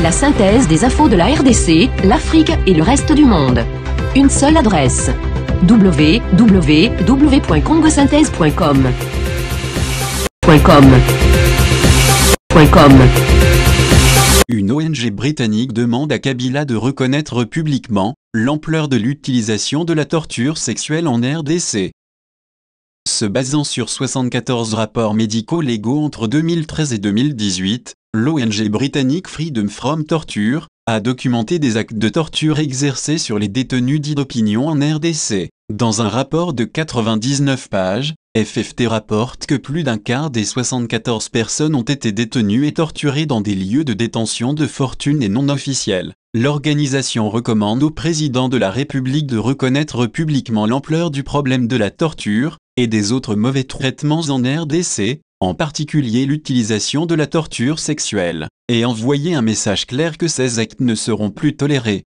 La synthèse des infos de la RDC, l'Afrique et le reste du monde. Une seule adresse. www.congosynthèse.com. Une ONG britannique demande à Kabila de reconnaître publiquement l'ampleur de l'utilisation de la torture sexuelle en RDC. Se basant sur 74 rapports médicaux légaux entre 2013 et 2018, l'ONG britannique Freedom from Torture a documenté des actes de torture exercés sur les détenus dits d'opinion en RDC. Dans un rapport de 99 pages, FFT rapporte que plus d'un quart des 74 personnes ont été détenues et torturées dans des lieux de détention de fortune et non officiels. L'organisation recommande au président de la République de reconnaître publiquement l'ampleur du problème de la torture et des autres mauvais traitements en RDC, en particulier l'utilisation de la torture sexuelle, et envoyer un message clair que ces actes ne seront plus tolérés.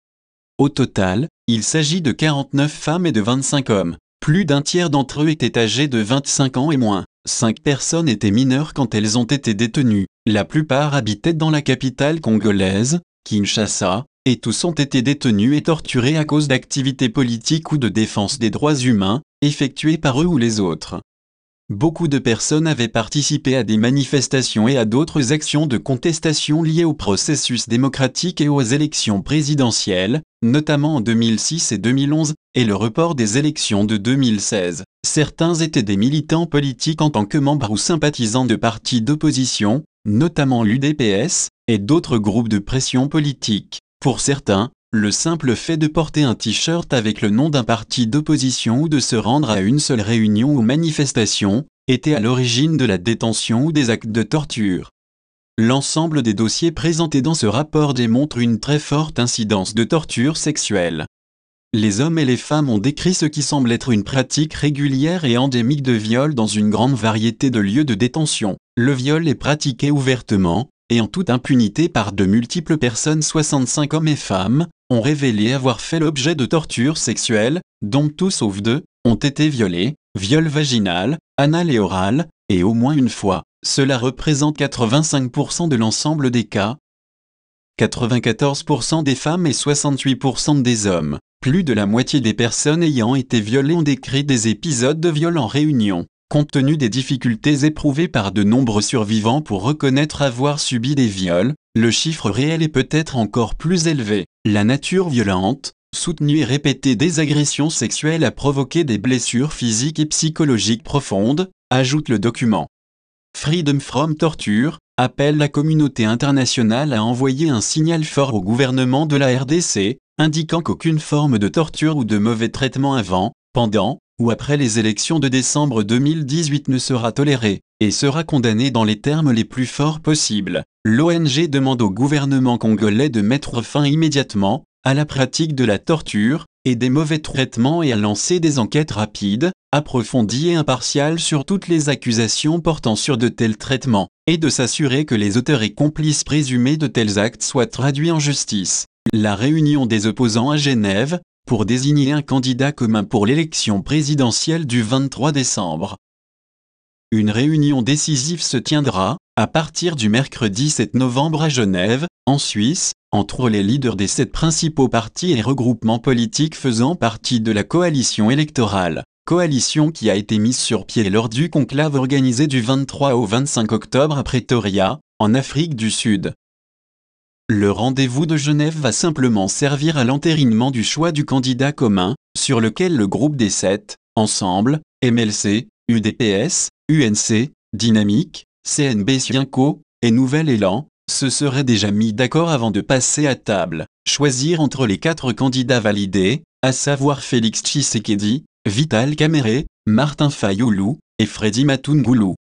Au total, il s'agit de 49 femmes et de 25 hommes. Plus d'un tiers d'entre eux étaient âgés de 25 ans et moins. 5 personnes étaient mineures quand elles ont été détenues. La plupart habitaient dans la capitale congolaise, Kinshasa, et tous ont été détenus et torturés à cause d'activités politiques ou de défense des droits humains, effectuées par eux ou les autres. Beaucoup de personnes avaient participé à des manifestations et à d'autres actions de contestation liées au processus démocratique et aux élections présidentielles, notamment en 2006 et 2011, et le report des élections de 2016. Certains étaient des militants politiques en tant que membres ou sympathisants de partis d'opposition, notamment l'UDPS, et d'autres groupes de pression politique. Pour certains, le simple fait de porter un t-shirt avec le nom d'un parti d'opposition ou de se rendre à une seule réunion ou manifestation, était à l'origine de la détention ou des actes de torture. L'ensemble des dossiers présentés dans ce rapport démontre une très forte incidence de torture sexuelle. Les hommes et les femmes ont décrit ce qui semble être une pratique régulière et endémique de viol dans une grande variété de lieux de détention. Le viol est pratiqué ouvertement, et en toute impunité par de multiples personnes. 65 hommes et femmes ont révélé avoir fait l'objet de tortures sexuelles, dont tous sauf 2 ont été violés, viol vaginal, anal et oral, et au moins une fois. Cela représente 85% de l'ensemble des cas, 94% des femmes et 68% des hommes. Plus de la moitié des personnes ayant été violées ont décrit des épisodes de viol en réunion. Compte tenu des difficultés éprouvées par de nombreux survivants pour reconnaître avoir subi des viols, le chiffre réel est peut-être encore plus élevé. La nature violente, soutenue et répétée des agressions sexuelles a provoqué des blessures physiques et psychologiques profondes, ajoute le document. Freedom from Torture appelle la communauté internationale à envoyer un signal fort au gouvernement de la RDC, indiquant qu'aucune forme de torture ou de mauvais traitement avant, pendant ou après les élections de décembre 2018 ne sera tolérée, et sera condamnée dans les termes les plus forts possibles. L'ONG demande au gouvernement congolais de mettre fin immédiatement à la pratique de la torture et des mauvais traitements et à lancer des enquêtes rapides, approfondies et impartiales sur toutes les accusations portant sur de tels traitements, et de s'assurer que les auteurs et complices présumés de tels actes soient traduits en justice. La réunion des opposants à Genève, pour désigner un candidat commun pour l'élection présidentielle du 23 décembre. Une réunion décisive se tiendra, à partir du mercredi 7 novembre à Genève, en Suisse, entre les leaders des 7 principaux partis et regroupements politiques faisant partie de la coalition électorale. Coalition qui a été mise sur pied lors du conclave organisé du 23 au 25 octobre à Pretoria, en Afrique du Sud. Le rendez-vous de Genève va simplement servir à l'entérinement du choix du candidat commun, sur lequel le groupe des 7, Ensemble, MLC, UDPS, UNC, Dynamique, CNB-Sienco, et Nouvel Élan, se seraient déjà mis d'accord avant de passer à table. Choisir entre les 4 candidats validés, à savoir Félix Tshisekedi, Vital Kamerhe, Martin Fayulu, et Freddy Matungoulou.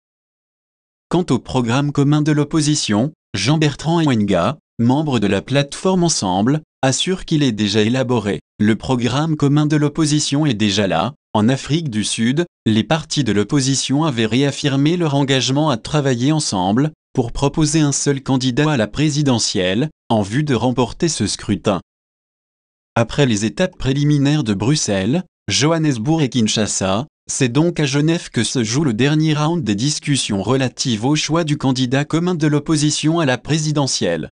Quant au programme commun de l'opposition, Jean-Bertrand Awenga, membre de la plateforme Ensemble, assure qu'il est déjà élaboré. Le programme commun de l'opposition est déjà là. En Afrique du Sud, les partis de l'opposition avaient réaffirmé leur engagement à travailler ensemble pour proposer un seul candidat à la présidentielle, en vue de remporter ce scrutin. Après les étapes préliminaires de Bruxelles, Johannesburg et Kinshasa, c'est donc à Genève que se joue le dernier round des discussions relatives au choix du candidat commun de l'opposition à la présidentielle.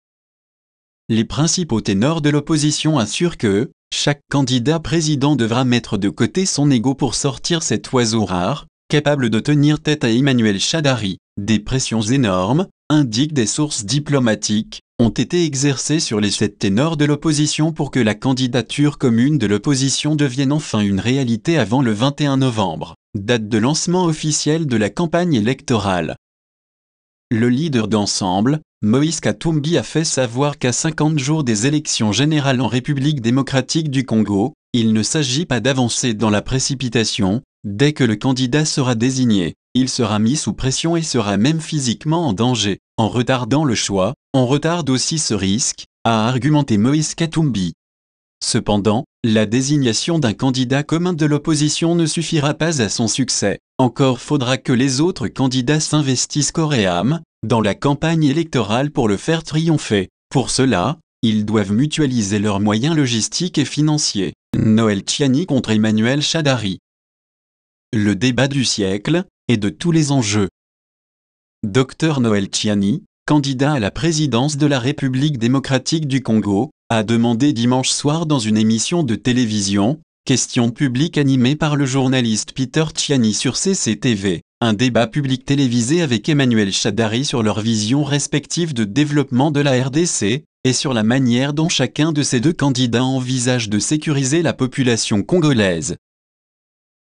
les principaux ténors de l'opposition assurent que chaque candidat président devra mettre de côté son ego pour sortir cet oiseau rare, capable de tenir tête à Emmanuel Shadary. Des pressions énormes, indiquent des sources diplomatiques, ont été exercées sur les 7 ténors de l'opposition pour que la candidature commune de l'opposition devienne enfin une réalité avant le 21 novembre, date de lancement officiel de la campagne électorale. Le leader d'Ensemble, Moïse Katumbi, a fait savoir qu'à 50 jours des élections générales en République démocratique du Congo, il ne s'agit pas d'avancer dans la précipitation. Dès que le candidat sera désigné, il sera mis sous pression et sera même physiquement en danger. En retardant le choix, on retarde aussi ce risque, a argumenté Moïse Katumbi. Cependant, la désignation d'un candidat commun de l'opposition ne suffira pas à son succès. Encore faudra que les autres candidats s'investissent corps et âme dans la campagne électorale pour le faire triompher. Pour cela, ils doivent mutualiser leurs moyens logistiques et financiers. Noël Tchiani contre Emmanuel Shadary. Le débat du siècle, et de tous les enjeux. Dr Noël Tchiani, candidat à la présidence de la République démocratique du Congo, a demandé dimanche soir dans une émission de télévision, Question publique animée par le journaliste Peter Tchiani sur CCTV, un débat public télévisé avec Emmanuel Shadary sur leur vision respective de développement de la RDC, et sur la manière dont chacun de ces deux candidats envisage de sécuriser la population congolaise.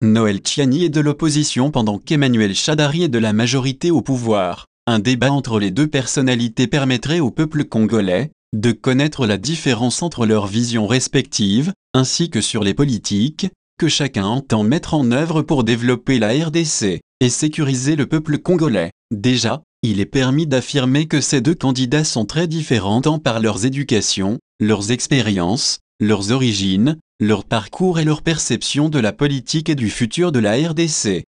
Noël Tchiani est de l'opposition pendant qu'Emmanuel Shadary est de la majorité au pouvoir. Un débat entre les deux personnalités permettrait au peuple congolais de connaître la différence entre leurs visions respectives, ainsi que sur les politiques que chacun entend mettre en œuvre pour développer la RDC et sécuriser le peuple congolais. Déjà, il est permis d'affirmer que ces deux candidats sont très différents tant par leurs éducations, leurs expériences, leurs origines, leur parcours et leur perception de la politique et du futur de la RDC.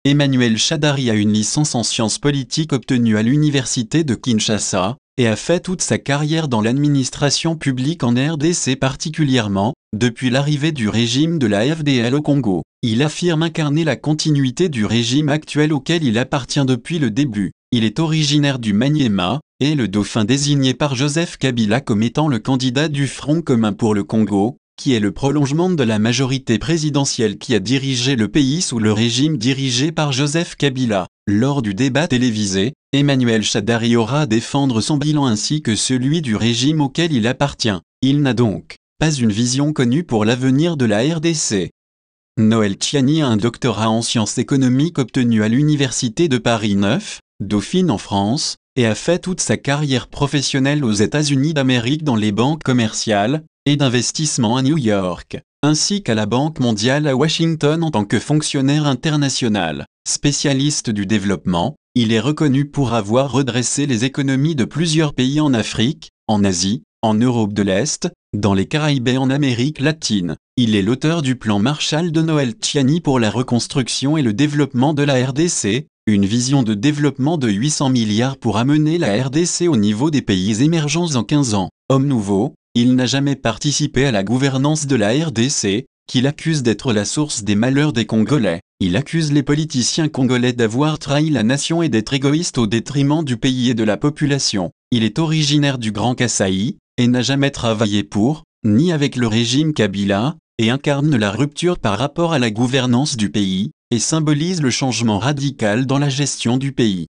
Emmanuel Shadary a une licence en sciences politiques obtenue à l'université de Kinshasa, et a fait toute sa carrière dans l'administration publique en RDC particulièrement, depuis l'arrivée du régime de la FDL au Congo. Il affirme incarner la continuité du régime actuel auquel il appartient depuis le début. Il est originaire du Maniema, et le dauphin désigné par Joseph Kabila comme étant le candidat du Front commun pour le Congo, qui est le prolongement de la majorité présidentielle qui a dirigé le pays sous le régime dirigé par Joseph Kabila. Lors du débat télévisé, Emmanuel Shadary aura à défendre son bilan ainsi que celui du régime auquel il appartient. Il n'a donc pas une vision connue pour l'avenir de la RDC. Noël Tchiani a un doctorat en sciences économiques obtenu à l'université de Paris 9, Dauphine en France, et a fait toute sa carrière professionnelle aux États-Unis d'Amérique dans les banques commerciales et d'investissement à New York, ainsi qu'à la Banque mondiale à Washington en tant que fonctionnaire international. Spécialiste du développement, il est reconnu pour avoir redressé les économies de plusieurs pays en Afrique, en Asie, en Europe de l'Est, dans les Caraïbes et en Amérique latine. Il est l'auteur du plan Marshall de Noël Tchiani pour la reconstruction et le développement de la RDC, une vision de développement de 800 milliards pour amener la RDC au niveau des pays émergents en 15 ans. Homme nouveau, il n'a jamais participé à la gouvernance de la RDC, qu'il accuse d'être la source des malheurs des Congolais. Il accuse les politiciens congolais d'avoir trahi la nation et d'être égoïstes au détriment du pays et de la population. Il est originaire du Grand Kasaï, et n'a jamais travaillé pour, ni avec le régime Kabila, et incarne la rupture par rapport à la gouvernance du pays, et symbolise le changement radical dans la gestion du pays.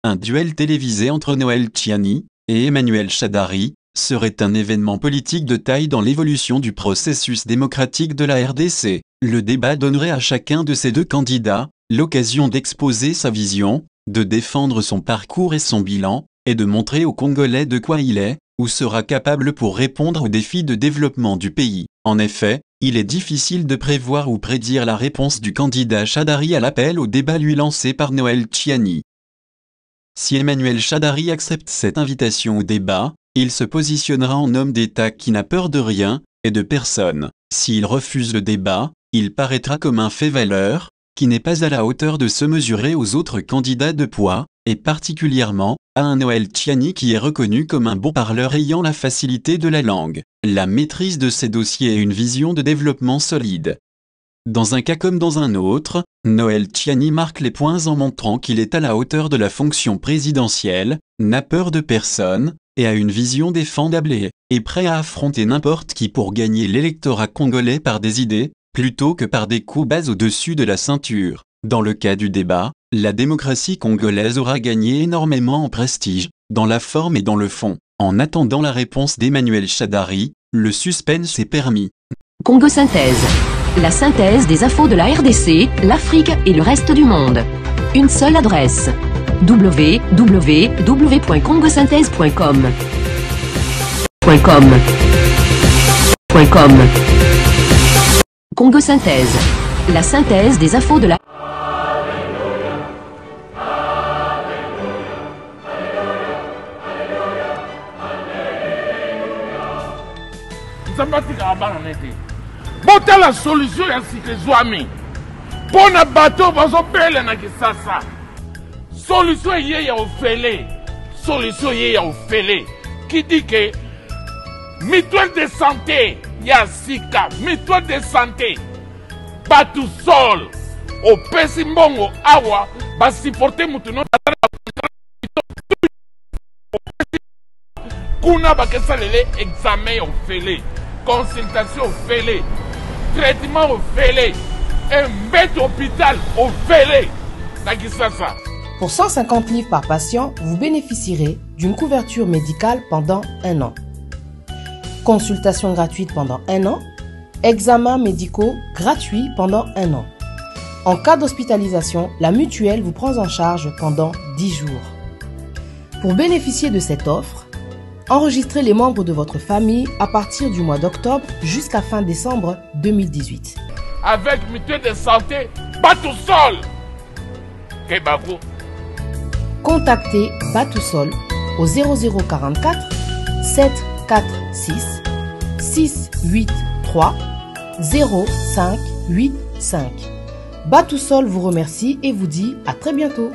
Un duel télévisé entre Noël Tchiani et Emmanuel Shadary serait un événement politique de taille dans l'évolution du processus démocratique de la RDC. Le débat donnerait à chacun de ces deux candidats l'occasion d'exposer sa vision, de défendre son parcours et son bilan, et de montrer aux Congolais de quoi il est, ou sera capable pour répondre aux défis de développement du pays. En effet, il est difficile de prévoir ou prédire la réponse du candidat Shadary à l'appel au débat lui lancé par Noël Tchiani. Si Emmanuel Shadary accepte cette invitation au débat, il se positionnera en homme d'État qui n'a peur de rien, et de personne. S'il refuse le débat, il paraîtra comme un fait-valeur, qui n'est pas à la hauteur de se mesurer aux autres candidats de poids, et particulièrement, à un Noël Tchiani qui est reconnu comme un bon parleur ayant la facilité de la langue, la maîtrise de ses dossiers et une vision de développement solide. Dans un cas comme dans un autre, Noël Tchiani marque les points en montrant qu'il est à la hauteur de la fonction présidentielle, n'a peur de personne, et a une vision défendable et est prêt à affronter n'importe qui pour gagner l'électorat congolais par des idées, plutôt que par des coups bas au-dessus de la ceinture. Dans le cas du débat, la démocratie congolaise aura gagné énormément en prestige, dans la forme et dans le fond. En attendant la réponse d'Emmanuel Shadari, le suspense est permis. Congo Synthèse. La synthèse des infos de la RDC, l'Afrique et le reste du monde. Une seule adresse. www.congosynthèse.com. Congo Synthèse. La synthèse des infos de la... Bota la solution ya sikezwami pona bato bazopele na kisasa. Solution ye ya ofele, solution ye ya ofele qui dit que mutuelle de santé ya sika, mutuelle de santé batu sol opesi mbongo awa basiporte mutu no kuna bakesalele examen ofele, consultation ofele, traitement ofele, un bête hôpital ofele na kisasa. Pour 150 livres par patient, vous bénéficierez d'une couverture médicale pendant 1 an. Consultation gratuite pendant 1 an. Examens médicaux gratuits pendant 1 an. En cas d'hospitalisation, la mutuelle vous prend en charge pendant 10 jours. Pour bénéficier de cette offre, enregistrez les membres de votre famille à partir du mois d'octobre jusqu'à fin décembre 2018. Avec mutuelle de santé, bateau sol. Kebako. Contactez Batousol au 0044 746 683 0585. Batousol vous remercie et vous dit à très bientôt.